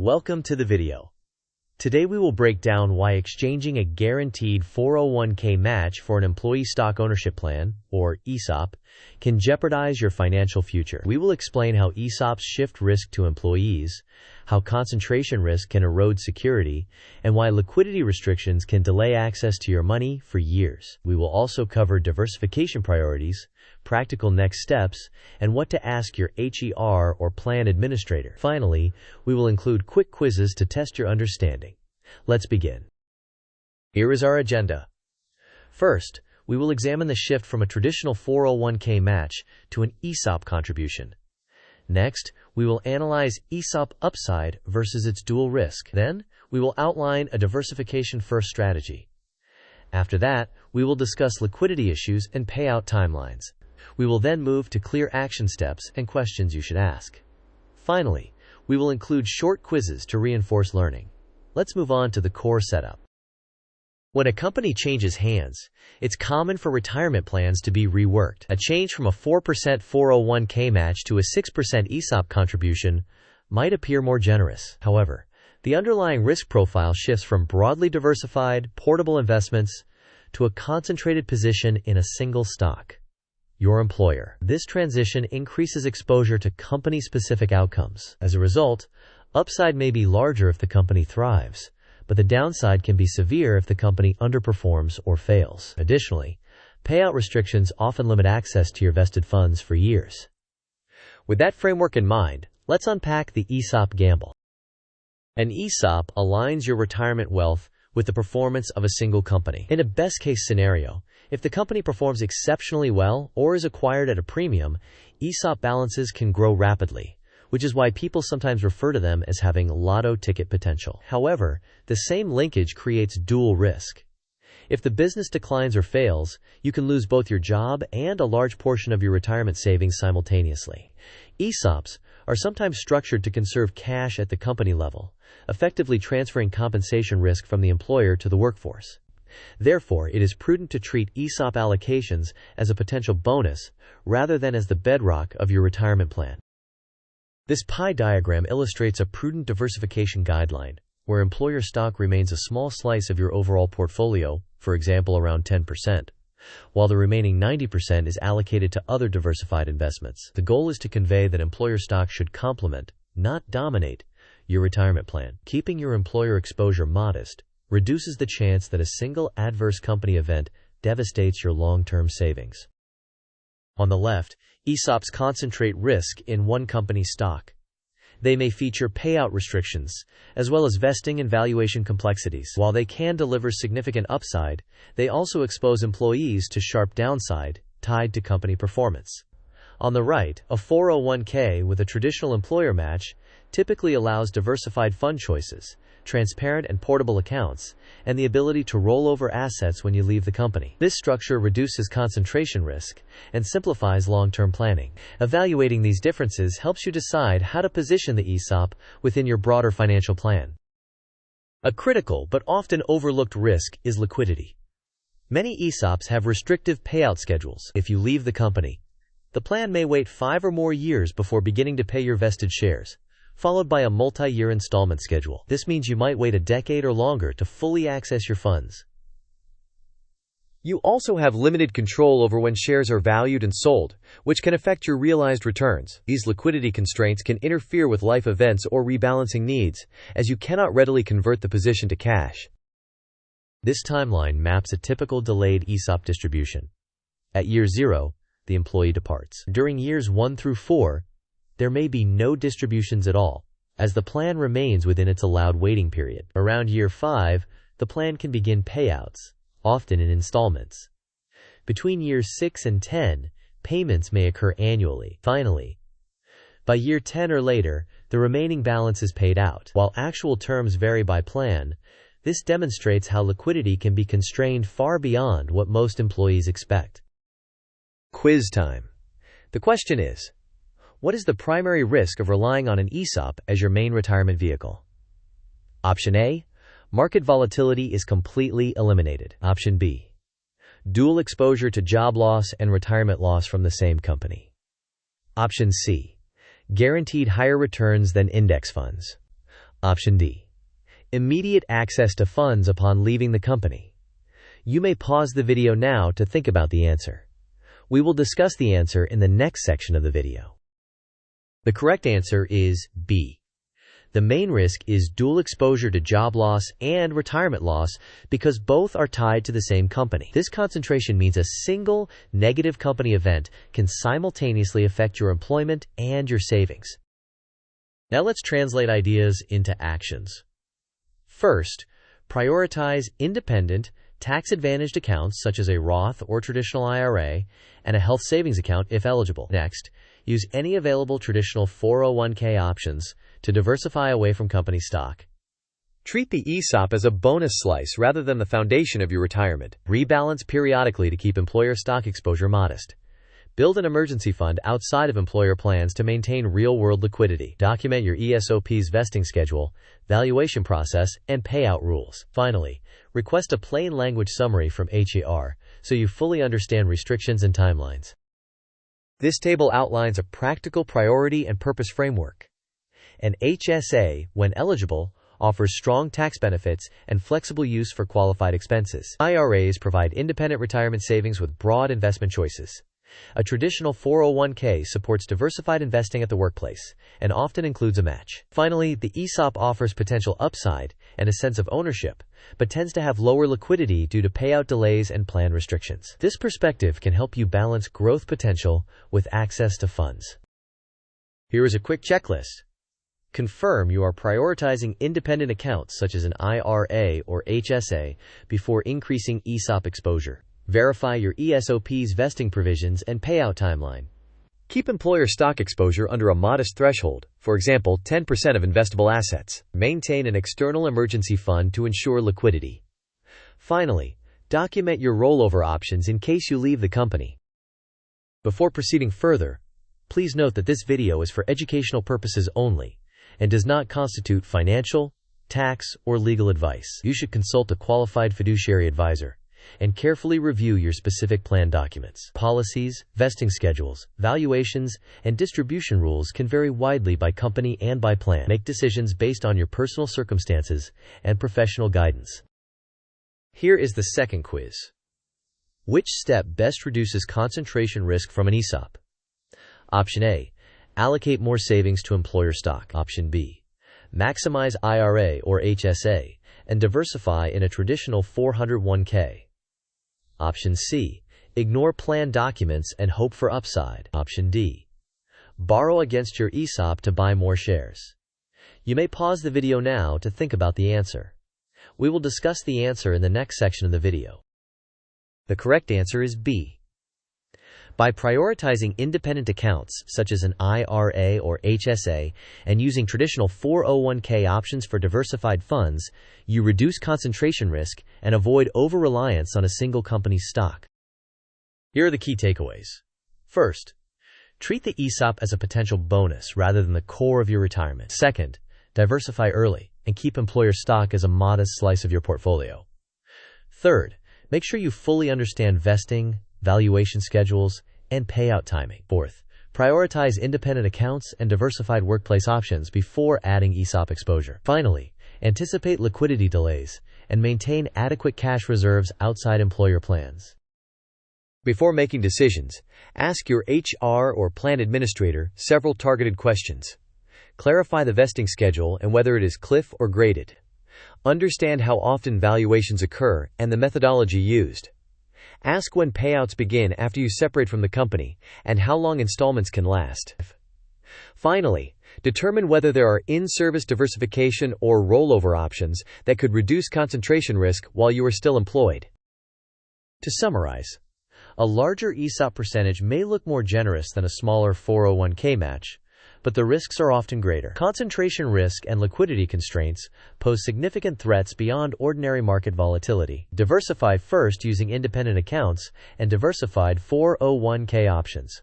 Welcome to the video. Today we will break down why exchanging a guaranteed 401k match for an employee stock ownership plan, or ESOP, can jeopardize your financial future. We will explain how ESOPs shift risk to employees, how concentration risk can erode security, and why liquidity restrictions can delay access to your money for years. We will also cover diversification priorities, practical next steps, and what to ask your HER or plan administrator. Finally, we will include quick quizzes to test your understanding. Let's begin. Here is our agenda. First, we will examine the shift from a traditional 401k match to an ESOP contribution. Next, we will analyze ESOP upside versus its dual risk. Then, we will outline a diversification-first strategy. After that, we will discuss liquidity issues and payout timelines. We will then move to clear action steps and questions you should ask. Finally, we will include short quizzes to reinforce learning. Let's move on to the core setup. When a company changes hands, it's common for retirement plans to be reworked. A change from a 4% 401k match to a 6% ESOP contribution might appear more generous. However, the underlying risk profile shifts from broadly diversified, portable investments to a concentrated position in a single stock, your employer. This transition increases exposure to company-specific outcomes. As a result, upside may be larger if the company thrives, but the downside can be severe if the company underperforms or fails. Additionally, payout restrictions often limit access to your vested funds for years. With that framework in mind, let's unpack the ESOP gamble. An ESOP aligns your retirement wealth with the performance of a single company. In a best-case scenario, if the company performs exceptionally well or is acquired at a premium, ESOP balances can grow rapidly, which is why people sometimes refer to them as having lotto ticket potential. However, the same linkage creates dual risk. If the business declines or fails, you can lose both your job and a large portion of your retirement savings simultaneously. ESOPs are sometimes structured to conserve cash at the company level, effectively transferring compensation risk from the employer to the workforce. Therefore, it is prudent to treat ESOP allocations as a potential bonus rather than as the bedrock of your retirement plan. This pie diagram illustrates a prudent diversification guideline, where employer stock remains a small slice of your overall portfolio, for example around 10%, while the remaining 90% is allocated to other diversified investments. The goal is to convey that employer stock should complement, not dominate, your retirement plan. Keeping your employer exposure modest reduces the chance that a single adverse company event devastates your long-term savings. On the left, ESOPs concentrate risk in one company's stock. They may feature payout restrictions, as well as vesting and valuation complexities. While they can deliver significant upside, they also expose employees to sharp downside tied to company performance. On the right, a 401k with a traditional employer match typically allows diversified fund choices, transparent and portable accounts, and the ability to roll over assets when you leave the company. This structure reduces concentration risk and simplifies long-term planning. Evaluating these differences helps you decide how to position the ESOP within your broader financial plan. A critical but often overlooked risk is liquidity. Many ESOPs have restrictive payout schedules. If you leave the company, the plan may wait 5 or more years before beginning to pay your vested shares, followed by a multi-year installment schedule. This means you might wait a decade or longer to fully access your funds. You also have limited control over when shares are valued and sold, which can affect your realized returns. These liquidity constraints can interfere with life events or rebalancing needs, as you cannot readily convert the position to cash. This timeline maps a typical delayed ESOP distribution. At year 0, the employee departs. During years 1 through 4, there may be no distributions at all, as the plan remains within its allowed waiting period. Around year 5, the plan can begin payouts, often in installments. Between years 6 and 10, payments may occur annually. Finally, by year 10 or later, the remaining balance is paid out. While actual terms vary by plan, this demonstrates how liquidity can be constrained far beyond what most employees expect. Quiz time. The question is, what is the primary risk of relying on an ESOP as your main retirement vehicle? Option A, market volatility is completely eliminated. Option B, dual exposure to job loss and retirement loss from the same company. Option C, guaranteed higher returns than index funds. Option D. Immediate access to funds upon leaving the company. You may pause the video now to think about the answer. We will discuss the answer in the next section of the video. The correct answer is B. The main risk is dual exposure to job loss and retirement loss because both are tied to the same company. This concentration means a single negative company event can simultaneously affect your employment and your savings. Now let's translate ideas into actions. First, prioritize independent, tax-advantaged accounts such as a Roth or traditional IRA and a health savings account if eligible. Next, use any available traditional 401k options to diversify away from company stock. Treat the ESOP as a bonus slice rather than the foundation of your retirement. Rebalance periodically to keep employer stock exposure modest. Build an emergency fund outside of employer plans to maintain real-world liquidity. Document your ESOP's vesting schedule, valuation process, and payout rules. Finally, request a plain language summary from HER so you fully understand restrictions and timelines. This table outlines a practical priority and purpose framework. An HSA, when eligible, offers strong tax benefits and flexible use for qualified expenses. IRAs provide independent retirement savings with broad investment choices. A traditional 401k supports diversified investing at the workplace and often includes a match. Finally, the ESOP offers potential upside and a sense of ownership, but tends to have lower liquidity due to payout delays and plan restrictions. This perspective can help you balance growth potential with access to funds. Here is a quick checklist. Confirm you are prioritizing independent accounts such as an IRA or HSA before increasing ESOP exposure. Verify your ESOP's vesting provisions and payout timeline. Keep employer stock exposure under a modest threshold, for example, 10% of investable assets. Maintain an external emergency fund to ensure liquidity. Finally, document your rollover options in case you leave the company. Before proceeding further, please note that this video is for educational purposes only and does not constitute financial, tax, or legal advice. You should consult a qualified fiduciary advisor and carefully review your specific plan documents. Policies, vesting schedules, valuations, and distribution rules can vary widely by company and by plan. Make decisions based on your personal circumstances and professional guidance. Here is the second quiz. Which step best reduces concentration risk from an ESOP? Option A. Allocate more savings to employer stock. Option B. Maximize IRA or HSA and diversify in a traditional 401k. Option C. Ignore plan documents and hope for upside. Option D. Borrow against your ESOP to buy more shares. You may pause the video now to think about the answer. We will discuss the answer in the next section of the video. The correct answer is B. By prioritizing independent accounts, such as an IRA or HSA, and using traditional 401k options for diversified funds, you reduce concentration risk and avoid over-reliance on a single company's stock. Here are the key takeaways. First, treat the ESOP as a potential bonus rather than the core of your retirement. Second, diversify early and keep employer stock as a modest slice of your portfolio. Third, make sure you fully understand vesting, valuation schedules, and payout timing. Fourth, prioritize independent accounts and diversified workplace options before adding ESOP exposure. Finally, anticipate liquidity delays and maintain adequate cash reserves outside employer plans. Before making decisions, ask your HR or plan administrator several targeted questions. Clarify the vesting schedule and whether it is cliff or graded. Understand how often valuations occur and the methodology used. Ask when payouts begin after you separate from the company and how long installments can last. Finally, determine whether there are in-service diversification or rollover options that could reduce concentration risk while you are still employed. To summarize, a larger ESOP percentage may look more generous than a smaller 401k match, but the risks are often greater. Concentration risk and liquidity constraints pose significant threats beyond ordinary market volatility. Diversify first using independent accounts and diversified 401k options.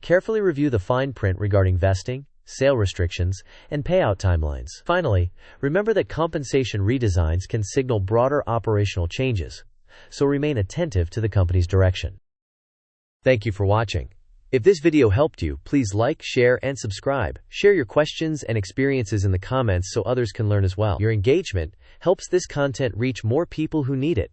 Carefully review the fine print regarding vesting, sale restrictions, and payout timelines. Finally, remember that compensation redesigns can signal broader operational changes, so remain attentive to the company's direction. Thank you for watching. If this video helped you, please like, share, and subscribe. Share your questions and experiences in the comments so others can learn as well. Your engagement helps this content reach more people who need it.